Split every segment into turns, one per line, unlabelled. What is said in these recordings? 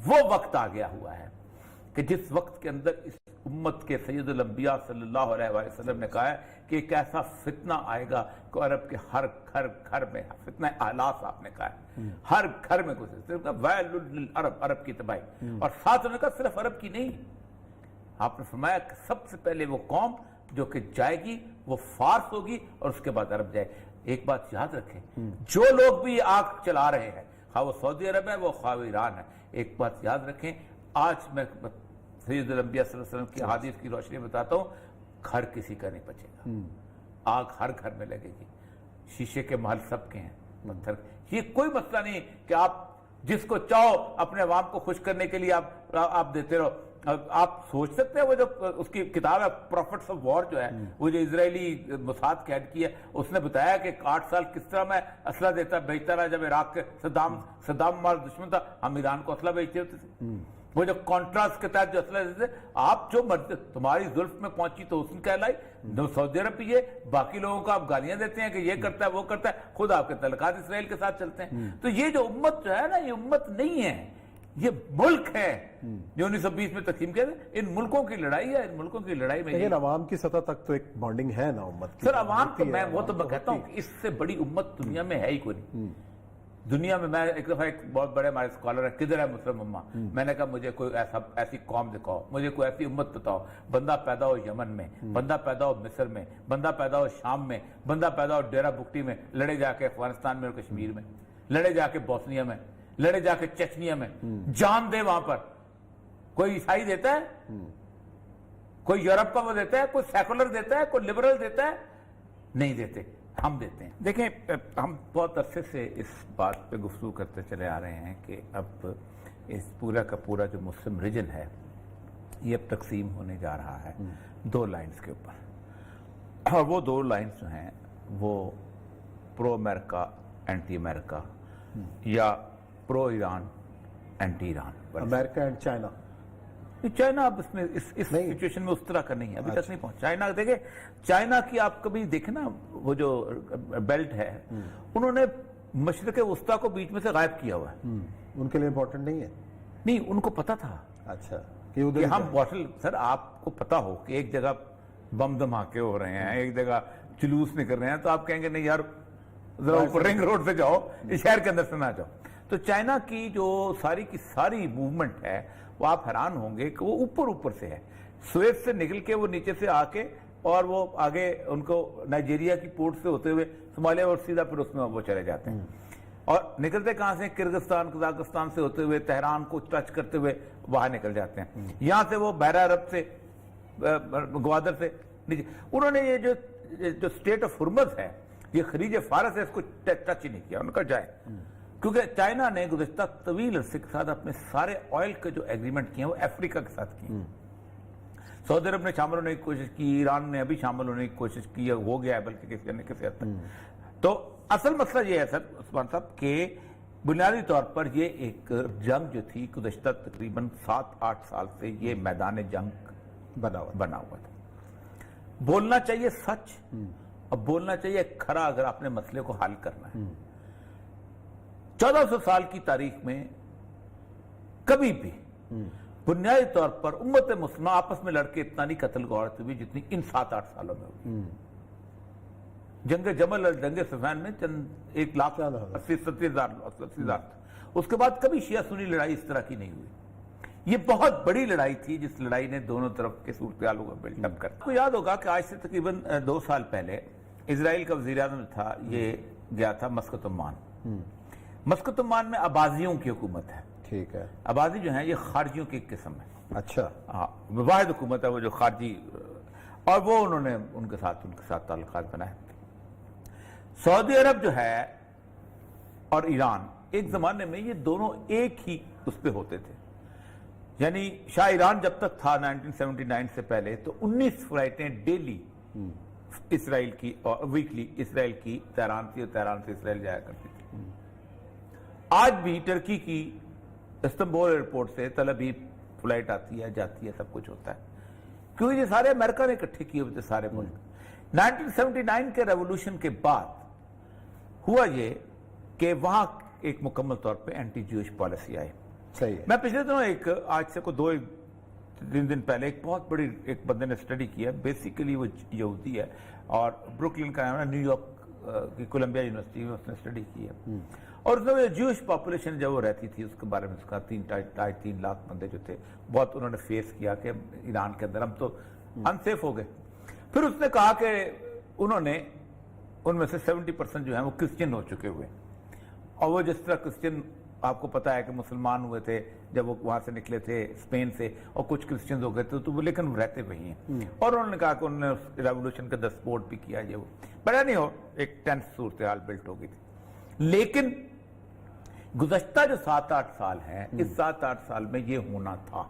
وہ وقت آ گیا ہوا ہے کہ جس وقت کے اندر اس امت کے سید الانبیاء صلی اللہ علیہ وآلہ وسلم نے کہا ہے کہ ایک ایسا فتنہ آئے گا کہ عرب کے ہر گھر میں فتنہ احلاس آپ نے کہا ہے، ہر گھر میں گزرے، ویل للعرب، عرب کی تباہی، اور ساتھ انہوں نے کہا صرف عرب کی نہیں، آپ نے فرمایا کہ سب سے پہلے وہ قوم جو کہ جائے گی وہ فارس ہوگی اور اس کے بعد عرب جائے گی۔ ایک بات یاد رکھیں، جو لوگ بھی آگ چلا رہے ہیں، خواہ وہ سعودی عرب ہے وہ خواہ وہ ایران ہے، ایک بات یاد رکھیں، آج میں سید الانبیاء صلی اللہ علیہ وسلم کی حدیث کی روشنی بتاتا ہوں، گھر کسی کا نہیں بچے گا، آگ ہر گھر میں لگے گی، شیشے کے محل سب کے ہیں، پتھر، یہ کوئی مسئلہ نہیں کہ آپ جس کو چاہو اپنے عوام کو خوش کرنے کے لیے آپ دیتے رہو۔ آپ سوچ سکتے ہیں وہ جو اس کی کتاب ہے پروفٹس آف وار جو ہے، وہ جو اسرائیلی موساد کی ہیڈ کی ہے، اس نے بتایا کہ 8 سال کس طرح میں اسلحہ دیتا بیچتا رہا، جب عراق کے صدام ہمارا دشمن تھا، ہم ایران کو اسلحہ بیچتے ہوتے تھے، وہ جو کانٹراسٹ کے تحت جو اسلحہ دیتے تھے، آپ جو مرضی تمہاری زلف میں پہنچی تو حسن کہلائی، سعودی عرب بھی یہ، باقی لوگوں کو آپ گالیاں دیتے ہیں کہ یہ کرتا ہے وہ کرتا ہے، خود آپ کے تعلقات اسرائیل کے ساتھ چلتے ہیں۔ تو یہ جو امت جو ہے نا، یہ امت نہیں ہے، یہ ملک ہے جو 1920 میں تقسیم کیا تھا۔ ان ملکوں کی لڑائی ہے، ان ملکوں کی لڑائی میں
لیکن عوام کی سطح تک تو ایک بانڈنگ ہے نا امت کی۔
سر عوام تو میں وہ تو میں کہتا ہوں کہ اس سے بڑی امت دنیا میں ہے ہی کوئی نہیں۔ دنیا میں ایک دفعہ ایک بہت بڑے ہمارے اسکالر ہے، کدھر ہے مسلم امہ، میں نے کہا مجھے کوئی ایسی قوم دکھاؤ، مجھے کوئی ایسی امت بتاؤ، بندہ پیدا ہو یمن میں، بندہ پیدا ہو مصر میں، بندہ پیدا ہو شام میں، بندہ پیدا ہو ڈیرہ بکٹی میں، لڑے جا کے افغانستان میں اور کشمیر میں، لڑے جا کے بوسنیا میں، لڑے جا کے چچنیا میں، جان دے وہاں پر۔ کوئی عیسائی دیتا ہے؟ کوئی یورپ کا وہ دیتا ہے؟ کوئی سیکولر دیتا ہے؟ کوئی لبرل دیتا ہے؟ نہیں دیتے، ہم دیتے ہیں۔ دیکھیں ہم بہت عرصے سے اس بات پہ گفتگو کرتے چلے آ رہے ہیں کہ اب اس پورا کا پورا جو مسلم ریجن ہے یہ اب تقسیم ہونے جا رہا ہے 2 لائنز کے اوپر، اور وہ 2 لائنز جو ہیں وہ پرو امریکہ اینٹی امریکہ یا پرو ایران اینٹی ایران،
امریکہ اینڈ چائنا۔
چائنا اب اس میں اس سچویشن میں اس طرح کا نہیں ہے، ابھی تک نہیں پہنچا۔ چائنا دیکھیں، چائنا کی آپ کبھی دیکھیں نا، وہ جو بیلٹ ہے انہوں نے مشرق وسطیٰ کو بیچ میں سے غائب کیا ہوا ہے۔
ان کے لیے امپورٹنٹ نہیں ہے؟
نہیں، ان کو پتا تھا
اچھا
کہ ہم بوٹل، سر آپ کو پتا ہو کہ ایک جگہ بم دھماکے ہو رہے ہیں، ایک جگہ جلوس نکل رہے ہیں، تو آپ کہیں گے نہیں یار ذرا اوپر رنگ روڈ سے جاؤ، اس شہر کے اندر سے نہ جاؤ۔ تو چائنا کی جو ساری کی ساری موومنٹ ہے وہ آپ حیران ہوں گے کہ وہ اوپر سے ہے، سویز سے نکل کے وہ نیچے سے آ کے اور وہ آگے ان کو نائجیریا کی پورٹ سے ہوتے ہوئے صومالیہ اور سیدھا پھر اس میں وہ چلے جاتے ہیں، اور نکلتے کہاں سے؟ کرغزستان قزاقستان سے ہوتے ہوئے تہران کو ٹچ کرتے ہوئے باہر نکل جاتے ہیں، یہاں سے وہ بحیرہ عرب سے گوادر سے نیچے۔ انہوں نے یہ جو اسٹیٹ آف ہرمز ہے، یہ خلیج فارس ہے، اس کو ٹچ ہی نہیں کیا، ان کا جائے، کیونکہ چائنا نے گزشتہ طویل عرصے کے ساتھ اپنے سارے آئل کے جو ایگریمنٹ کیے ہیں وہ افریقہ کے ساتھ کیے ہیں۔ سعودی عرب نے شامل ہونے کی کوشش کی، ایران نے ابھی شامل ہونے کی کوشش کی، ہو گیا ہے بلکہ کسی حد تک۔ تو اصل مسئلہ یہ ہے سر عثمان صاحب کہ بنیادی طور پر یہ ایک جنگ جو تھی گزشتہ تقریباً 7-8 سال سے یہ میدان جنگ بنا ہوا تھا۔ بولنا چاہیے سچ، اور بولنا چاہیے کھرا اگر آپ نے مسئلے کو حل کرنا ہے۔ 1400 سال کی تاریخ میں کبھی بھی بنیادی طور پر امت مسلمہ آپس میں لڑ کے اتنا نہیں قتل غارت ہوئی جتنی ان 7-8 سالوں میں ہوئی۔ جنگ جمل اور جنگ صفین میں چند 1,80,000 اس کے بعد کبھی شیعہ سنی لڑائی اس طرح کی نہیں ہوئی۔ یہ بہت بڑی لڑائی تھی جس لڑائی نے دونوں طرف کے صورتحالوں کو بلڈ اپ کر۔ آپ کو یاد ہوگا کہ آج سے تقریباً 2 سال پہلے اسرائیل کا وزیر اعظم تھا، یہ گیا تھا مسقط عمان۔ مسقط عمان میں عبازیوں کی حکومت ہے۔
ٹھیک ہے،
عبازی جو ہیں یہ خارجیوں کی ایک قسم ہے۔
اچھا،
ہاں، واحد حکومت ہے وہ جو خارجی، اور وہ انہوں نے ان کے ساتھ تعلقات بنائے۔ سعودی عرب جو ہے اور ایران ایک زمانے میں یہ دونوں ایک ہی اس پہ ہوتے تھے، یعنی شاہ ایران جب تک تھا 1979 سے پہلے تو 19 فلائٹیں ڈیلی اسرائیل کی اور ویکلی اسرائیل کی تہران تھی، اور تہران سے اسرائیل جایا کرتی تھی۔ آج بھی ٹرکی کی استنبول ایئرپورٹ سے تل ابیب فلائٹ آتی ہے، جاتی ہے، سب کچھ ہوتا ہے، کیونکہ یہ سارے امریکہ نے اکٹھے کیے ہوئے تھے سارے ملک۔ 1979 کے ریولوشن کے بعد ہوا یہ کہ وہاں ایک مکمل طور پہ اینٹی جوش پالیسی آئی۔
صحیح ہے.
میں پچھلے دنوں آج سے کوئی 2-3 دن پہلے ایک بہت بڑی ایک بندے نے اسٹڈی کیا. بیسیکلی وہ یہودی ہے اور بروکلن کا نام ہے, نیو یارک کی کولمبیا یونیورسٹی میں اس نے اسٹڈی کی ہے. اور اس میں جوش پاپولیشن جب وہ رہتی تھی اس کے بارے میں اس کا 3 لاکھ بندے جو تھے, بہت انہوں نے فیس کیا کہ ایران کے اندر ہم تو انسیف ہو گئے. پھر اس نے کہا کہ انہوں نے ان میں سے 70% جو ہیں وہ کرسچن ہو چکے ہوئے, اور وہ جس طرح کرسچن آپ کو پتا ہے کہ مسلمان ہوئے تھے جب وہ وہاں سے نکلے تھے اسپین سے, اور کچھ کرسچنز ہو گئے تھے تو وہ لیکن رہتے وہی ہیں. اور انہوں نے کہا کہ انہوں نے ریولوشن کا سپورٹ بھی کیا, یہ وہ بڑا نہیں ہو ایک ٹینس صورتحال بلٹ ہو گئی تھی. لیکن گزشتہ جو 7-8 سال ہیں, اس 7-8 سال میں یہ ہونا تھا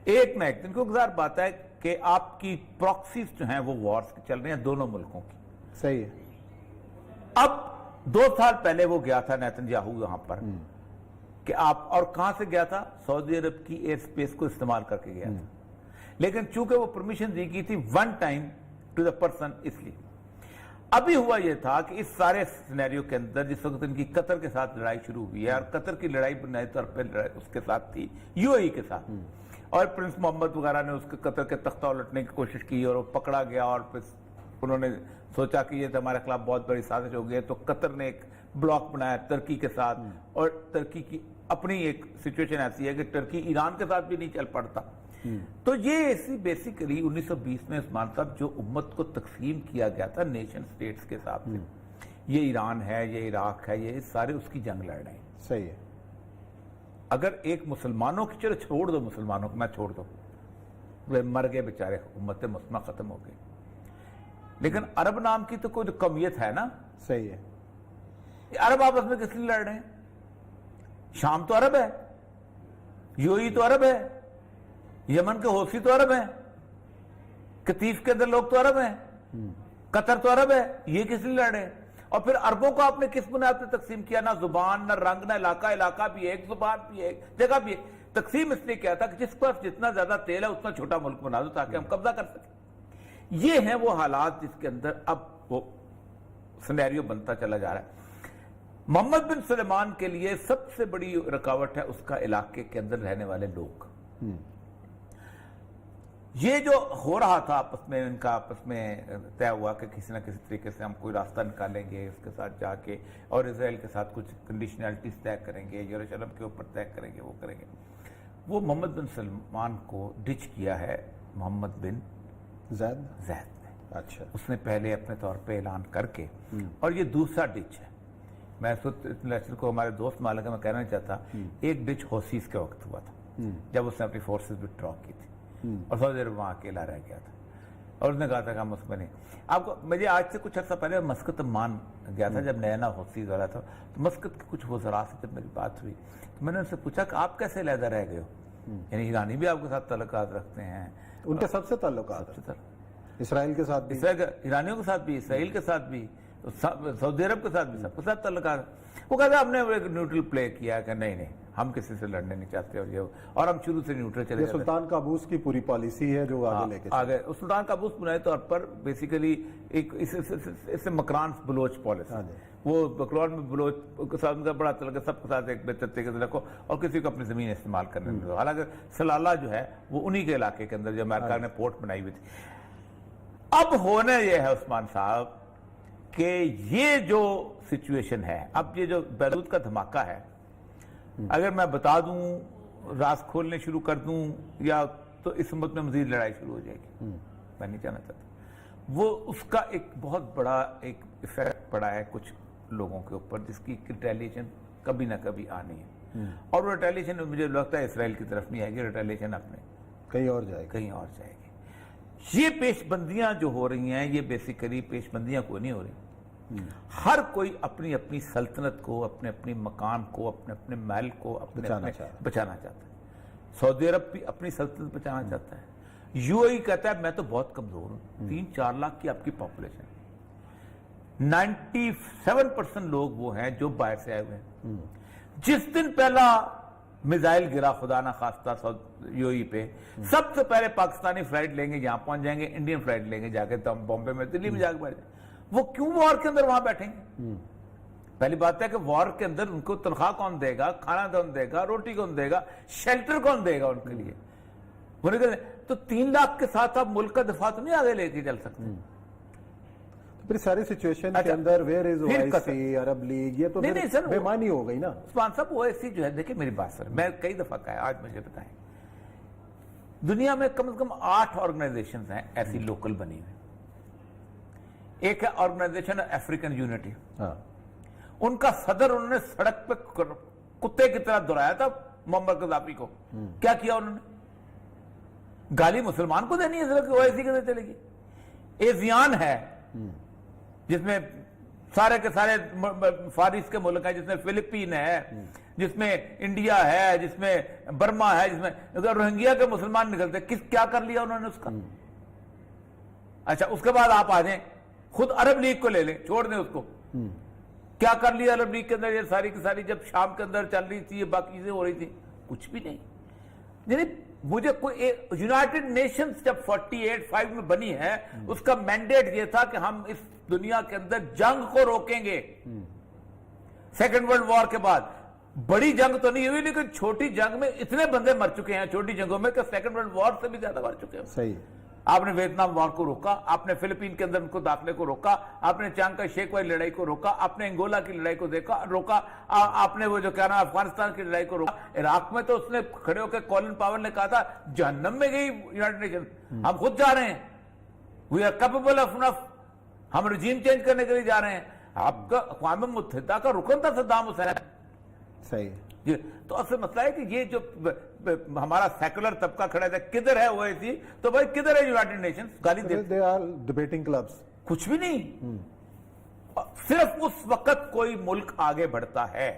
ایک نہ ایک دن. کو گزار بات ہے کہ آپ کی پراکسیز جو ہیں وہ وارز چل رہی ہیں دونوں ملکوں کی.
صحیح ہے.
اب 2 سال پہلے وہ گیا تھا نیتن یاہو یہاں پر کہ آپ, اور کہاں سے گیا تھا؟ سعودی عرب کی ایئر سپیس کو استعمال کر کے گیا تھا. لیکن چونکہ وہ پرمیشن دی گئی تھی one time to the person, اس لیے ابھی ہوا یہ تھا کہ اس سارے سینیریو کے اندر جس وقت ان کی قطر کے ساتھ لڑائی شروع ہوئی ہے, اور قطر کی لڑائی بنیادی طور پہ اس کے ساتھ تھی یو اے ای کے ساتھ, اور پرنس محمد وغیرہ نے اس کے قطر کے تختہ الٹنے کی کوشش کی اور وہ پکڑا گیا, اور پھر انہوں نے سوچا کہ یہ تو ہمارے خلاف بہت بڑی سازش ہو گئی ہے, تو قطر نے ایک بلاک بنایا ترکی کے ساتھ. اور ترکی کی اپنی ایک سچویشن ایسی ہے کہ ٹرکی ایران کے ساتھ بھی نہیں چل پڑتا. تو یہ ایسی بیسیکلی 1920 میں عثمان صاحب جو امت کو تقسیم کیا گیا تھا نیشن سٹیٹس کے ساتھ میں, یہ ایران ہے, یہ عراق ہے, یہ سارے اس کی جنگ لڑ رہے ہیں.
صحیح ہے.
اگر ایک مسلمانوں کی, چلو چھوڑ دو مسلمانوں کو, میں چھوڑ دو, وہ مر گئے بیچارے, امت مسلمہ ختم ہو گئی, لیکن عرب نام کی تو کوئی قومیت ہے نا.
صحیح ہے.
عرب آپس میں کس لیے لڑ رہے ہیں؟ شام تو عرب ہے, یو اے ای تو عرب ہے, یمن کے حوثی تو عرب ہیں, قطیف کے اندر لوگ تو عرب ہیں, قطر تو عرب ہے, یہ کس لیے لڑ رہے ہیں؟ اور پھر عربوں کو آپ نے کس بنیاد پہ تقسیم کیا؟ نہ زبان, نہ رنگ, نہ علاقہ. علاقہ بھی ایک, زبان بھی ایک, جگہ بھی ایک. تقسیم اس لیے کیا تھا کہ جس پاس جتنا زیادہ تیل ہے اتنا چھوٹا ملک بنا دو تاکہ ہم قبضہ کر سکیں. یہ ہیں وہ حالات جس کے اندر اب وہ سینیریو بنتا چلا جا رہا ہے. محمد بن سلیمان کے لیے سب سے بڑی رکاوٹ ہے اس کا علاقے کے اندر رہنے والے لوگ. یہ جو ہو رہا تھا آپس میں, ان کا آپس میں طے ہوا کہ کسی نہ کسی طریقے سے ہم کوئی راستہ نکالیں گے اس کے ساتھ جا کے, اور اسرائیل کے ساتھ کچھ کنڈیشنلٹیز طے کریں گے, یروشلم کے اوپر طے کریں گے, وہ کریں گے. وہ محمد بن سلمان کو ڈچ کیا ہے محمد بن زید نے.
اچھا.
اس نے پہلے اپنے طور پہ اعلان کر کے, اور یہ دوسرا ڈچ ہے. میں اس وقت کو ہمارے دوست مالک میں کہنا چاہتا, ایک ڈچ ہوسیز کے وقت ہوا تھا جب اس نے اپنی فورسز وتھڈرا کی تھی, اور سعودی عرب وہاں اکیلا رہ گیا تھا, اور اس نے کہا تھا کہ ہم اس میں نہیں. آپ کو مجھے آج سے کچھ عرصہ پہلے مسقط مان گیا تھا جب نیا ہوسیز ہو رہا تھا, تو مسقط کے کچھ وزراء سے جب میری بات ہوئی تو میں نے ان سے پوچھا کہ آپ کیسے علیحدہ رہ گئے ہو؟ یعنی ایرانی بھی آپ کے ساتھ تعلقات رکھتے ہیں.
ان کے سب سے تعلقات اسرائیل کے ساتھ بھی,
ایرانیوں کے ساتھ بھی, اسرائیل کے ساتھ بھی, سعودی عرب کے ساتھ بھی, سب کے ساتھ تعلقات. وہ کہتے ہیں ہم نے ایک نیوٹرل پلے کیا کہ نہیں ہم کسی سے لڑنے نہیں چاہتے, اور ہم شروع سے نیوٹرل چلے جاتے.
سلطان قابوس کی پوری پالیسی ہے جو آگے لے کے
آگے. سلطان قابوس بنیادی طور پر بیسیکلی ایک اس سے مکران بلوچ پالیسی, وہ بکران میں بلوچ کے ساتھ ان کا بڑا تعلق ہے, سب کے ساتھ ایک بہتر طریقے سے رکھو اور کسی کو اپنی زمین استعمال کرنے میں. حالانکہ سلالہ جو ہے وہ انہی کے علاقے کے اندر جو امریکہ نے پورٹ بنائی ہوئی تھی. اب ہونا یہ ہے عثمان صاحب کہ یہ جو سچویشن ہے, اب یہ جو بیروت کا دھماکہ ہے, اگر میں بتا دوں, راز کھولنے شروع کر دوں, یا تو اس امت میں مزید لڑائی شروع ہو جائے گی. میں نہیں جانا چاہتا. وہ اس کا ایک بہت بڑا ایک ایفیکٹ پڑا ہے کچھ لوگوں کے اوپر, جس کی ریٹیلیشن کبھی نہ کبھی آنی ہے. اور وہ ریٹیلیشن مجھے لگتا ہے اسرائیل کی طرف نہیں آئے گی, ریٹیلیشن اپنے
کہیں اور جائے
گی. یہ پیش بندیاں جو ہو رہی ہیں, یہ بیسیکلی پیش بندیاں کوئی نہیں ہو رہی. ہر کوئی اپنی اپنی سلطنت کو, اپنے اپنی مقام کو, اپنے اپنے محل کو بچانا چاہتا ہے. سعودی عرب بھی اپنی سلطنت بچانا چاہتا ہے. یو اے ای کہتا ہے میں تو بہت کمزور ہوں, 3-4 لاکھ کی آپ کی پاپولیشن, 97% لوگ وہ ہیں جو باہر سے آئے ہوئے ہیں. جس دن پہلا میزائل گرا خدا نہ خواستہ یو اے ای پہ, سب سے پہلے پاکستانی فلائٹ لیں گے, یہاں پہنچ جائیں گے, انڈین فلائٹ لیں گے, جا کے بامبے میں, دلی میں جا کے بیٹھ جائیں. وہ کیوں وار کے اندر وہاں بیٹھیں گے؟ پہلی بات ہے کہ وار کے اندر ان کو تنخواہ کون دے گا, کھانا کون دے گا, روٹی کون دے گا, شیلٹر کون دے گا ان کے لیے. تو 3 لاکھ کے ساتھ آپ ملک کا دفاع تو نہیں آگے لے کے چل سکتے.
پھر ساری سچویشن کے اندر ویئر از اوائسی, عرب لیگ, یہ تو بے معنی ہو گئی نا
عثمان صاحب. اوائسی جو ہے, دیکھیں میری بات سر, میں کئی دفعہ کہا ہے, آج مجھے بتائیں, دنیا میں کم از کم 8 آرگنائزیشنز ہیں ایسی لوکل بنی ہوئی. ایک ہے آرگنائزیشن افریقن یونٹی, ان کا صدر انہوں نے سڑک پہ کتے کی طرح دہرایا تھا محمد قذافی کو. کیا کیا انہوں نے؟ گالی مسلمان کو دینی ہے اس لیے اوائسی کے چلے گی. ایزیان ہے جس میں سارے کے سارے فارس کے ملک ہیں, جس میں فلپین ہے, جس میں انڈیا ہے, جس میں برما ہے, جس میں روہنگیا کے مسلمان نکلتے. کیا کر لیا انہوں نے اس کا؟ اچھا, اس کے بعد آپ آ جائیں خود عرب لیگ کو لے لیں, چھوڑ دیں اس کو. کیا کر لیا عرب لیگ کے اندر یہ ساری کی ساری؟ جب شام کے اندر چل رہی تھی یہ باقی چیزیں ہو رہی تھی, کچھ بھی نہیں. یعنی مجھے کوئی یونائٹڈ نیشنز جب 48-5 میں بنی ہے, اس کا مینڈیٹ یہ تھا کہ ہم اس دنیا کے اندر جنگ کو روکیں گے. سیکنڈ ورلڈ وار کے بعد بڑی جنگ تو نہیں ہوئی, لیکن چھوٹی جنگ میں اتنے بندے مر چکے ہیں چھوٹی جنگوں میں کہ سیکنڈ ورلڈ وار سے بھی زیادہ مر چکے ہیں.
صحیح.
آپ نے ویتنام وار کو روکا, آپ نے فلپین کے اندر ان کو داخلے کو روکا, آپ نے چانگ کا شیک والی لڑائی کو روکا, آپ نے انگولا کی لڑائی کو روکا, آپ نے وہ جو کیا نام افغانستان کی لڑائی کو روکا. عراق میں تو اس نے کھڑے ہو کے کولن پاول نے کہا تھا جہنم میں گئی یونائٹڈ نیشن, ہم خود جا رہے ہیں, وی آر کیپیبل آف انف, ہم رجیم چینج کرنے کے لیے جا رہے ہیں. آپ کا اقوام متحدہ کا رکن تھا صدام حسین.
صحیح.
تو اصل مسئلہ ہے کہ یہ جو ہمارا سیکولر طبقہ کھڑا تھا, کدھر ہے اوائسی؟ تو بھائی کدھر ہے یونائٹڈ نیشنز؟ گالی
دے آر ڈیبیٹنگ کلبس.
کچھ بھی نہیں. صرف اس وقت کوئی ملک آگے بڑھتا ہے,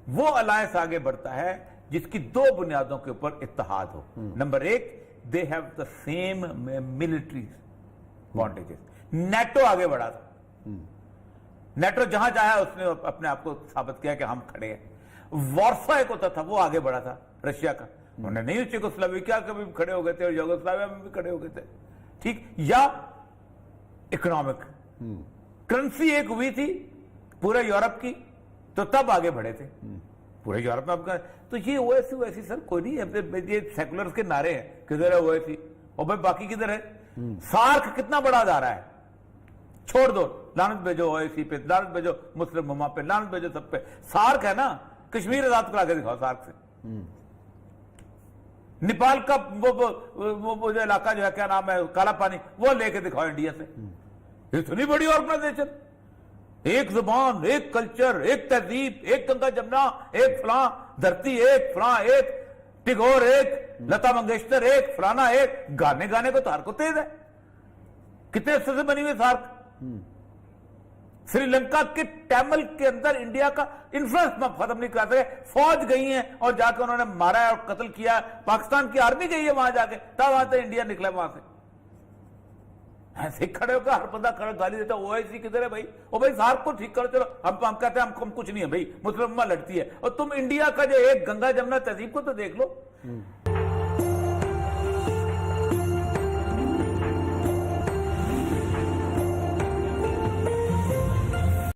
وہ الائنس آگے بڑھتا ہے جس کی 2 بنیادوں کے اوپر اتحاد ہو. Number 1, they have the same military bondages. NATO آگے بڑھا تھا, نیٹو جہاں چاہا اس نے اپنے آپ کو ثابت کیا کہ ہم کھڑے ہیں. وارسا ایک ہوتا تھا, وہ آگے بڑھا تھا رشیا کا, انہوں نے نہیں چیکوسلوواکیا کے بھی کھڑے ہو گئے تھے اور یوگوسلاویا میں بھی کھڑے ہو گئے تھے. ٹھیک. یا اکنامک کرنسی ایک ہوئی تھی پورے یورپ کی, تو تب آگے بڑھے تھے پورے یورپ میں. تو یہ اوائسی سر کوئی نہیں ہے, یہ سیکولرز کے نعرے ہیں, کدھر ہے اوائسی, اور بھائی باقی کدھر ہے؟ سارک کتنا بڑا جا رہا ہے, چھوڑ دو, لعنت بھیجو اوائسی پہ, لعنت بھیجو مسلم امہ پہ, لعنت بھیجو سب پہ. سارک ہے نا, کشمیر آزاد کرا کے دکھاؤ سارک سے. نیپال کا وہ جو علاقہ جو ہے کیا نام ہے کالا پانی, وہ لے کے دکھاؤ انڈیا سے. اتنی بڑی آرگنائزیشن, ایک زبان, ایک کلچر, ایک تہذیب, ایک گنگا جمنا, ایک فلاں دھرتی, ایک فلاں, ایک ٹیگور, ایک لتا منگیشکر, ایک فلانا, ایک گانے کو تو ہر کو تیز ہے. کتنے حصے سے بنی ہوئی سارک؟ سری لنکا کے ٹیمل کے اندر انڈیا کا انفلوئنس میں ختم نہیں کر سکے. فوج گئی ہیں اور جا کے انہوں نے مارا ہے اور قتل کیا. پاکستان کی آرمی گئی ہے وہاں جا کے, تب وہاں سے انڈیا نکلا وہاں سے. ایسے کھڑے ہو کر ہر بندہ کھڑا گالی دیتا اوائسی کدھر ہے بھائی؟ اور بھائی سارک کو ٹھیک کرو, چلو ہم کہتے ہیں ہم کچھ نہیں ہے بھائی, مسلم امہ لڑتی ہے, اور تم انڈیا کا جو ایک گنگا جمنا تہذیب کو تو دیکھ لو.